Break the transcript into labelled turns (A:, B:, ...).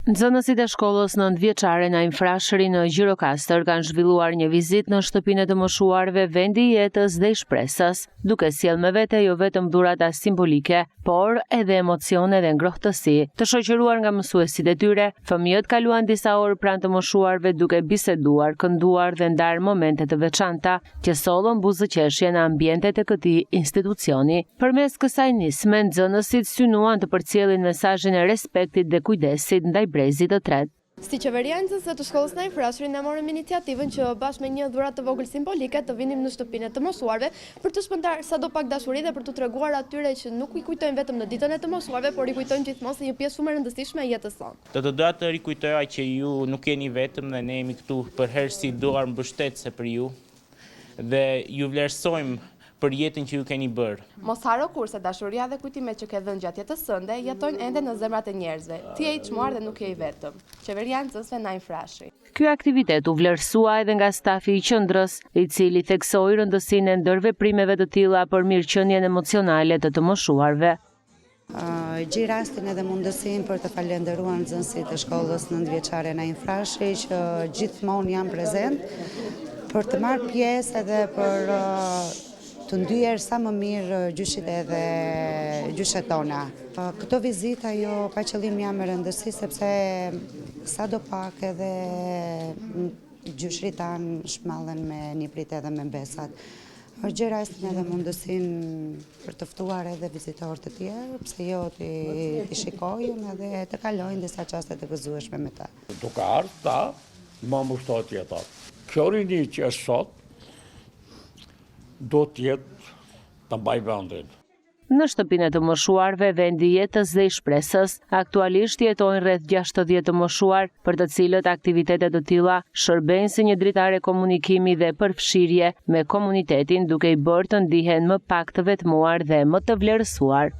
A: Nxënësit e shkollës 9-vjeçare në Infrashëri në Gjirokastër kanë zhvilluar një vizitë në shtëpinë e të moshuarve vendi i jetës dhe i shpresës, duke sjellë me vete jo vetëm dhurata simbolike, por edhe emocione dhe ngrohtësi. Të shoqëruar nga mësuesit e tyre, fëmijët kaluan disa orë pranë të moshuarve duke biseduar, kënduar dhe ndarë momente të veçanta që sollën buzëqeshje në ambientet e këtij institucioni. Përmes kësaj nisme, nxënësit synuan të përcjellin mesazhin e respektit dhe kujdesit ndaj brezit të tretë.
B: Si qeveriancës të shkollës në Infrashëri ne morëm iniciativën që bashkë me një dhuratë të vogël simbolike të vinim në shtëpinë e të moshuarve për të shpërndar sadopak dashuri dhe për të treguar atyre që nuk i kujtojnë vetëm në ditën e të moshuarve, por i kujtojnë gjithmonë si një pjesë shumë e rëndësishme e jetës sonë.
C: Të doja të rikujtoja që ju nuk jeni vetëm dhe ne jemi këtu për herë si duar mbështetëse për ju dhe ju vlerësojmë për jetën që ju keni bërë.
B: Mos haro kurse dashuria dhe kujtimet që ke dhënë gjatë jetës sënde jetojnë ende në zemrat e njerëzve. Ti je i çmuar dhe nuk je i vetëm. Qeveriancësve në Infrashëri.
A: Ky aktivitet u vlerësua edhe nga stafi i qendrës, i cili theksoi rëndësinë e ndërveprimeve të tilla për mirëqenien emocionale të moshuarve.
D: Gjej rastin edhe mundësinë për të falendëruar nxënësit e shkollës 9-vjeçare në Infrashëri që gjithmonë janë prezent për të marrë pjesë edhe për të ndyer sa më mirë gjyshit edhe gjyshet tona. Këto vizita jo pa qëllim janë me rëndësi sepse sadopak edhe gjyshrit tanë shmallen me niprit edhe me besat. Gjej rastin edhe mundësinë për të ftuar edhe vizitorë të tjerë, pse jo t'i shikojnë edhe të kalojnë disa çaste të gëzueshme me ta.
E: Duke ardhur ta, më mushtohet jeta. Kjo rini që është sot, do t'jetë të mbaj vendin.
A: Në shtëpinë e të moshuarve, vendi i jetës dhe i shpresës, aktualisht jetojnë rreth 60 të moshuar, për të cilët aktivitetet të tilla shërbejnë si një dritare komunikimi dhe përfshirje me komunitetin, duke i bërë të ndihen më pak të vetmuar dhe më të vlerësuar.